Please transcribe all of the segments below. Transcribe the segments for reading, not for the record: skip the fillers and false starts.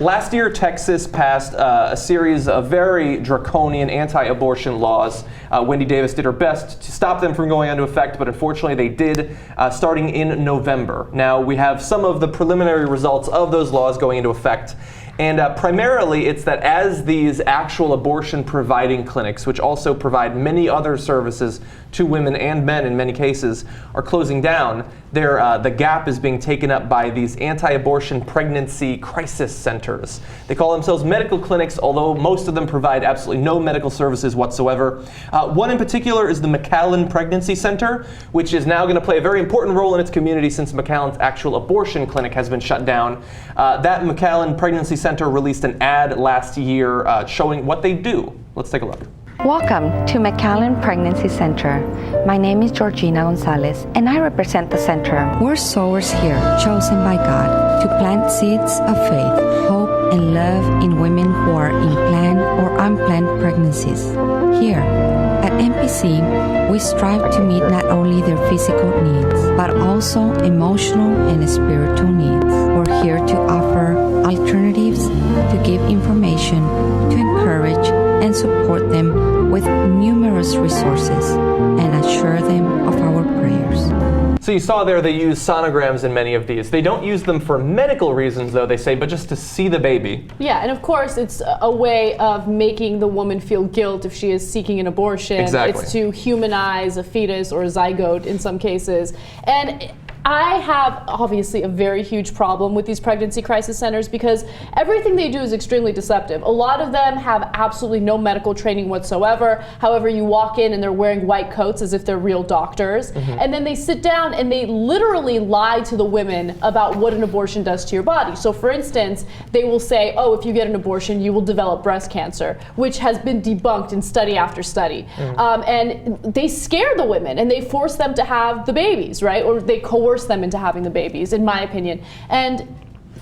Last year, Texas passed a series of very draconian anti-abortion laws. Wendy Davis did her best to stop them from going into effect, but unfortunately they did, starting in November. Now, we have some of the preliminary results of those laws going into effect. And primarily, it's that as these actual abortion-providing clinics, which also provide many other services to women and men in many cases, are closing down, the gap is being taken up by these anti-abortion pregnancy crisis centers. They call themselves medical clinics, although most of them provide absolutely no medical services whatsoever. One in particular is the McAllen Pregnancy Center, which is now going to play a very important role in its community since McAllen's actual abortion clinic has been shut down. That McAllen Pregnancy Center released an ad last year showing what they do. Let's take a look. Welcome to McAllen Pregnancy Center. My name is Georgina Gonzalez, and I represent the center. We're sowers here, chosen by God, to plant seeds of faith, hope, and love in women who are in planned or unplanned pregnancies. Here, at MPC, we strive to meet not only their physical needs, but also emotional and spiritual needs. We're here to offer alternatives, to give information, to encourage and support them with numerous resources and assure them of our prayers. So you saw there they use sonograms in many of these. They don't use them for medical reasons, though, they say, but just to see the baby. Yeah, and of course it's a way of making the woman feel guilt if she is seeking an abortion. Exactly. It's to humanize a fetus or a zygote in some cases. And I have obviously a very huge problem with these pregnancy crisis centers because everything they do is extremely deceptive. A lot of them have absolutely no medical training whatsoever. However, you walk in and they're wearing white coats as if they're real doctors. And then they sit down and they literally lie to the women about what an abortion does to your body. So for instance, they will say, oh, if you get an abortion, you will develop breast cancer, which has been debunked in study after study. And they scare the women and they force them to have the babies, right? Or they coerce them into having the babies, in my opinion. And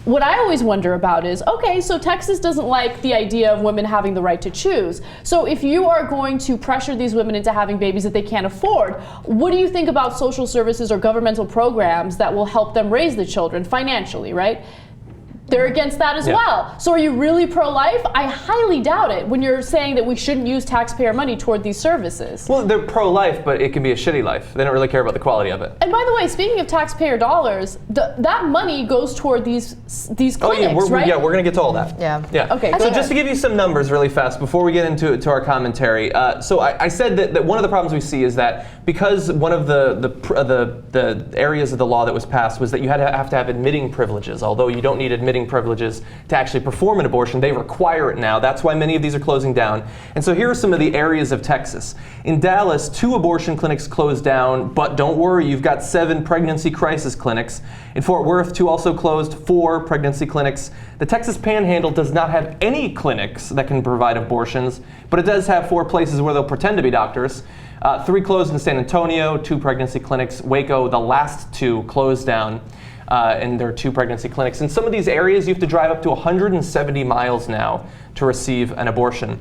what I always wonder about is, okay, so Texas doesn't like the idea of women having the right to choose. So if you are going to pressure these women into having babies that they can't afford, what do you think about social services or governmental programs that will help them raise the children financially, right? They're against that as well. So are you really pro-life? I highly doubt it when you're saying that we shouldn't use taxpayer money toward these services. Well, they're pro-life, but it can be a shitty life. They don't really care about the quality of it. And by the way, speaking of taxpayer dollars, that money goes toward these clinics, right? Yeah, we're going to get to all that. Yeah. Okay. So just to give you some numbers really fast before we get into our commentary. So I said that one of the problems we see is that because one of the areas of the law that was passed was that you have to have admitting privileges, although you don't need admitting privileges to actually perform an abortion. They require it now. That's why many of these are closing down. And so here are some of the areas of Texas. In Dallas, 2 abortion clinics closed down, but don't worry, you've got 7 pregnancy crisis clinics. In Fort Worth, 2 also closed, 4 pregnancy clinics. The Texas Panhandle does not have any clinics that can provide abortions, but it does have 4 places where they'll pretend to be doctors. 3 closed in San Antonio, 2 pregnancy clinics. Waco, the last 2 closed down. And there are 2 pregnancy clinics. In some of these areas, you have to drive up to 170 miles now to receive an abortion.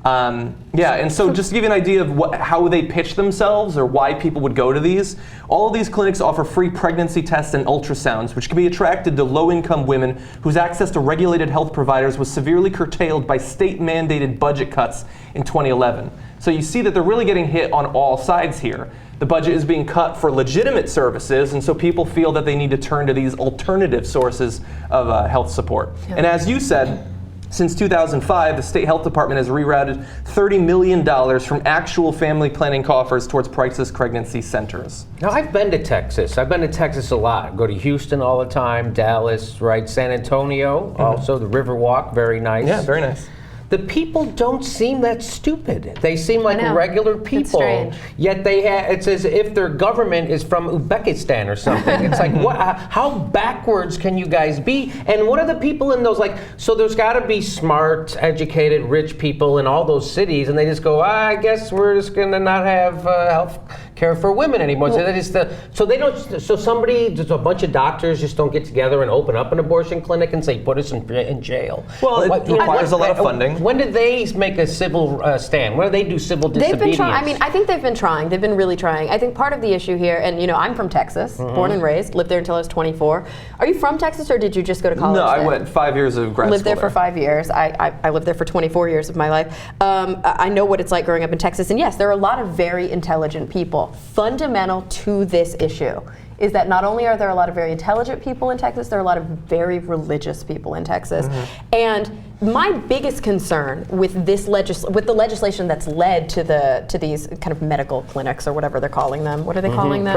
And so just to give you an idea of how they pitch themselves or why people would go to these, all of these clinics offer free pregnancy tests and ultrasounds, which can be attracted to low-income women whose access to regulated health providers was severely curtailed by state-mandated budget cuts in 2011. So you see that they're really getting hit on all sides here. The budget is being cut for legitimate services, and so people feel that they need to turn to these alternative sources of health support. Yep. And as you said, since 2005, the state health department has rerouted $30 million from actual family planning coffers towards crisis pregnancy centers. Now, I've been to Texas. I've been to Texas a lot. I go to Houston all the time, Dallas, right? San Antonio, also the Riverwalk, very nice. Yeah, very nice. The people don't seem that stupid. They seem like regular people. It's strange. Yet it's as if their government is from Uzbekistan or something. It's like, what? How backwards can you guys be? And what are the people in those, so there's got to be smart, educated, rich people in all those cities, and they just go, I guess we're just going to not have health care care for women anymore. So that is so they don't. So just a bunch of doctors just don't get together and open up an abortion clinic and say put us in jail. Well, it requires a lot of funding. When did they make a civil stand? When do they do civil disobedience? They've been trying. I mean, I think they've been trying. They've been really trying. I think part of the issue here, and I'm from Texas, born and raised, lived there until I was 24. Are you from Texas, or did you just go to college? No, I went 5 years of grad school. Lived there for 5 years. I lived there for 24 years of my life. I know what it's like growing up in Texas, and yes, there are a lot of very intelligent people. Fundamental to this issue is that not only are there a lot of very intelligent people in Texas, there are a lot of very religious people in Texas. And my biggest concern with this with the legislation that's led to these kind of medical clinics, or whatever they're calling them. What are they calling them?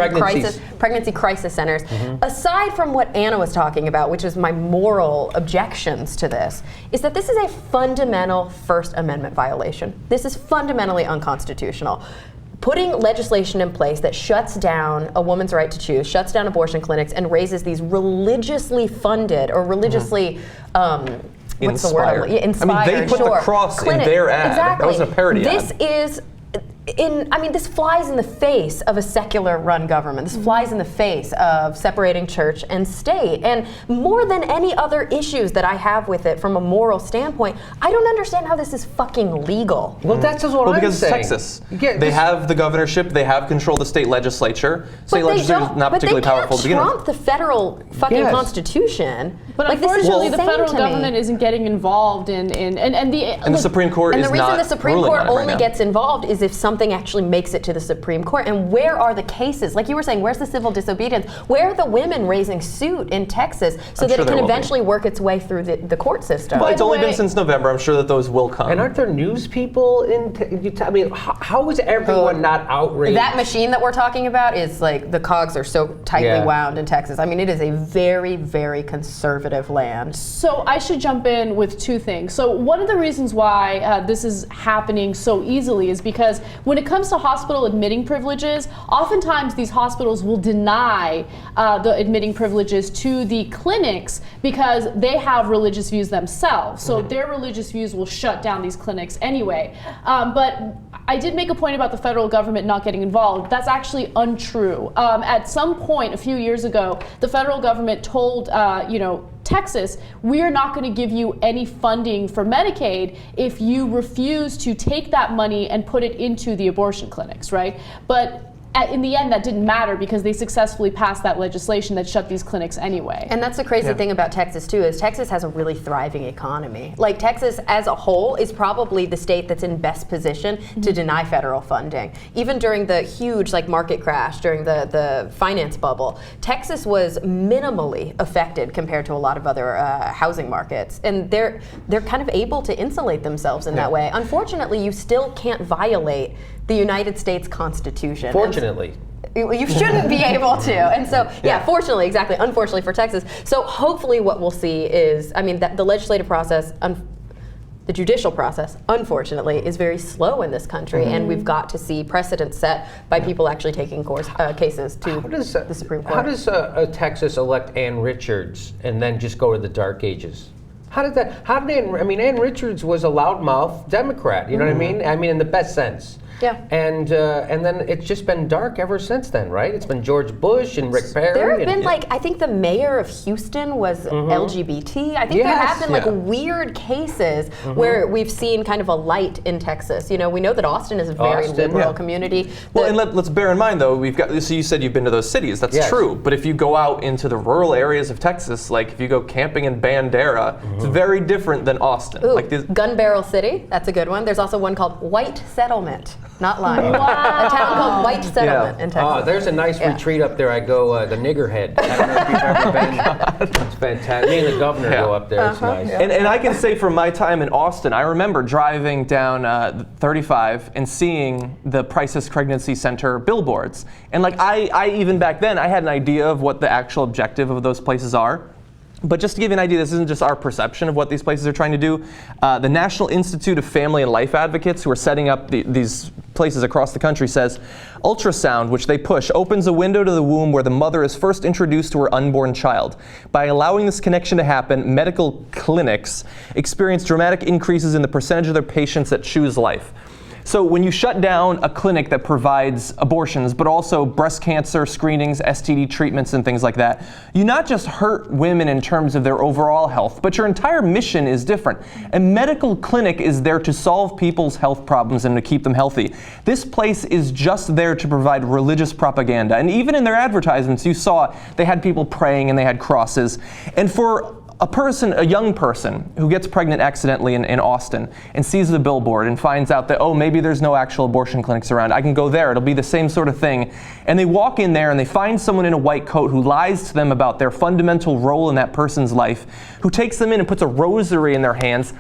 Pregnancy crisis centers. Aside from what Anna was talking about, which is my moral objections to this, is that this is a fundamental First Amendment violation. This is fundamentally unconstitutional. Putting legislation in place that shuts down a woman's right to choose, shuts down abortion clinics, and raises these religiously funded or religiously what's the word? Inspired. I mean, they put the cross in their ad. Exactly. That was a parody This ad. is. This flies in the face of a secular-run government. This flies in the face of separating church and state. And more than any other issues that I have with it from a moral standpoint, I don't understand how this is fucking legal. Well, that's just what I'm because saying. It's Texas. They have the governorship. They have control of the state legislature. State legislature is not particularly powerful to begin with. But they can't trump the federal fucking constitution. But unfortunately, the federal government isn't getting involved in the Supreme Court is not. And the reason the Supreme Court only right gets involved is if something actually makes it to the Supreme Court. And where are the cases? Like you were saying, where's the civil disobedience? Where are the women raising suit in Texas so that it can eventually work its way through the court system? Well, it's only been since November. I'm sure that those will come. And aren't there news people I mean, how is everyone not outraged? That machine that we're talking about is like, the cogs are so tightly wound in Texas. I mean, it is a very, very conservative land. So I should jump in with two things. So one of the reasons why this is happening so easily is because when it comes to hospital admitting privileges, oftentimes these hospitals will deny the admitting privileges to the clinics because they have religious views themselves. So their religious views will shut down these clinics anyway. But I did make a point about the federal government not getting involved. That's actually untrue. At some point a few years ago, the federal government told Texas, we're not going to give you any funding for Medicaid if you refuse to take that money and put it into the abortion clinics, right? But in the end, that didn't matter because they successfully passed that legislation that shut these clinics anyway. And that's the crazy thing about Texas, too, is Texas has a really thriving economy. Like, Texas as a whole is probably the state that's in best position to deny federal funding. Even during the huge market crash, during the finance bubble, Texas was minimally affected compared to a lot of other housing markets. And they're kind of able to insulate themselves in that way. Unfortunately, you still can't violate the United States Constitution. Fortunately. You shouldn't be able to. And so, fortunately, exactly, unfortunately for Texas. So hopefully what we'll see is, the legislative process, the judicial process, unfortunately, is very slow in this country, and we've got to see precedents set by people actually taking cases to the Supreme Court. How does Texas elect Ann Richards and then just go to the dark ages? Ann Richards was a loudmouth Democrat, you know what I mean? I mean, in the best sense. Yeah. And then it's just been dark ever since then, right? It's been George Bush and Rick Perry. There have been I think the mayor of Houston was LGBT. I think there have been weird cases where we've seen kind of a light in Texas. We know that Austin is a very liberal community. Well, and let's bear in mind though, so you said you've been to those cities. That's true. But if you go out into the rural areas of Texas, like if you go camping in Bandera, it's very different than Austin. Ooh, Gun Barrel City, that's a good one. There's also one called White Settlement. Not lying. Wow. A town called White Settlement in Texas. Oh, there's a nice retreat up there. I go, the Niggerhead. I don't know if you've ever been. It's fantastic. Me and the governor go up there. It's nice. And I can say from my time in Austin, I remember driving down 35 and seeing the Crisis Pregnancy Center billboards. And I even back then, I had an idea of what the actual objective of those places are. But just to give you an idea, this isn't just our perception of what these places are trying to do. The National Institute of Family and Life Advocates, who are setting up these places across the country, says ultrasound, which they push, opens a window to the womb where the mother is first introduced to her unborn child. By allowing this connection to happen, medical clinics experience dramatic increases in the percentage of their patients that choose life. So when you shut down a clinic that provides abortions, but also breast cancer screenings, STD treatments, and things like that, you not just hurt women in terms of their overall health, but your entire mission is different. A medical clinic is there to solve people's health problems and to keep them healthy. This place is just there to provide religious propaganda. And even in their advertisements, you saw they had people praying and they had crosses. And for a young person who gets pregnant accidentally in Austin and sees the billboard and finds out that, oh, maybe there's no actual abortion clinics around, I can go there, it'll be the same sort of thing. And they walk in there and they find someone in a white coat who lies to them about their fundamental role in that person's life, who takes them in and puts a rosary in their hands.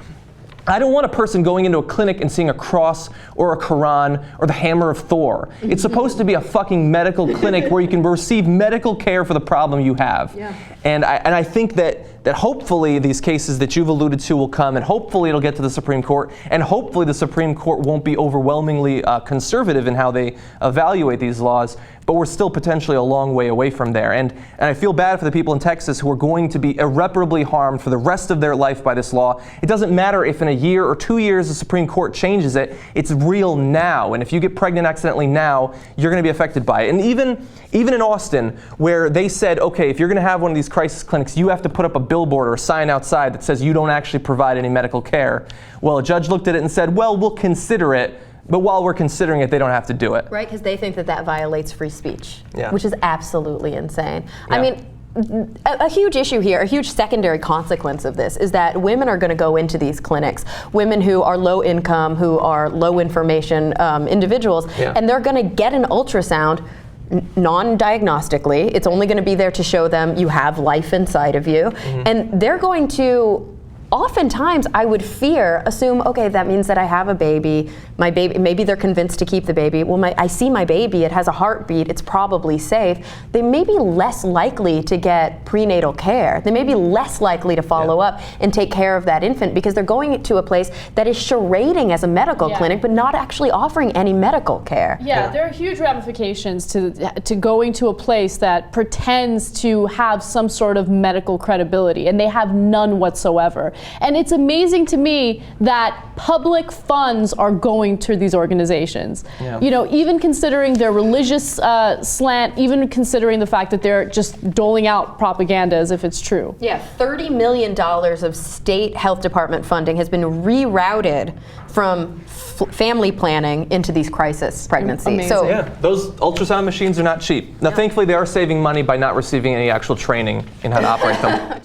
I don't want a person going into a clinic and seeing a cross or a Quran or the hammer of Thor. It's supposed to be a fucking medical clinic where you can receive medical care for the problem you have. Yeah. And I think that hopefully these cases that you've alluded to will come, and hopefully it'll get to the Supreme Court, and hopefully the Supreme Court won't be overwhelmingly conservative in how they evaluate these laws, but we're still potentially a long way away from there. And I feel bad for the people in Texas who are going to be irreparably harmed for the rest of their life by this law. It doesn't matter if in a year or 2 years the Supreme Court changes it, it's real now. And if you get pregnant accidentally now, you're going to be affected by it. And even in Austin, where they said, okay, if you're going to have one of these crisis clinics, you have to put up a billboard or a sign outside that says you don't actually provide any medical care. Well, a judge looked at it and said, well, we'll consider it. But while we're considering it, they don't have to do it. Right, because they think that violates free speech, Yeah. which is absolutely insane. Yeah. I mean, a huge issue here, a huge secondary consequence of this is that women are going to go into these clinics, women who are low income, who are low information individuals, Yeah. and they're going to get an ultrasound non-diagnostically. It's only going to be there to show them you have life inside of you. And they're going to, oftentimes, I would assume, okay, that means that I have a baby. My baby, maybe they're convinced to keep the baby. Well, I see my baby, it has a heartbeat, it's probably safe. They may be less likely to get prenatal care. They may be less likely to follow up and take care of that infant because they're going to a place that is charading as a medical clinic, but not actually offering any medical care. Yeah, there are huge ramifications to going to a place that pretends to have some sort of medical credibility, and they have none whatsoever. And it's amazing to me that public funds are going to these organizations. Yeah. You know, even considering their religious slant, even considering the fact that they're just doling out propaganda as if it's true. Yeah, $30 million of state health department funding has been rerouted from family planning into these crisis pregnancies. Amazing. So Yeah, those ultrasound machines are not cheap. Now, thankfully, they are saving money by not receiving any actual training in how to operate them.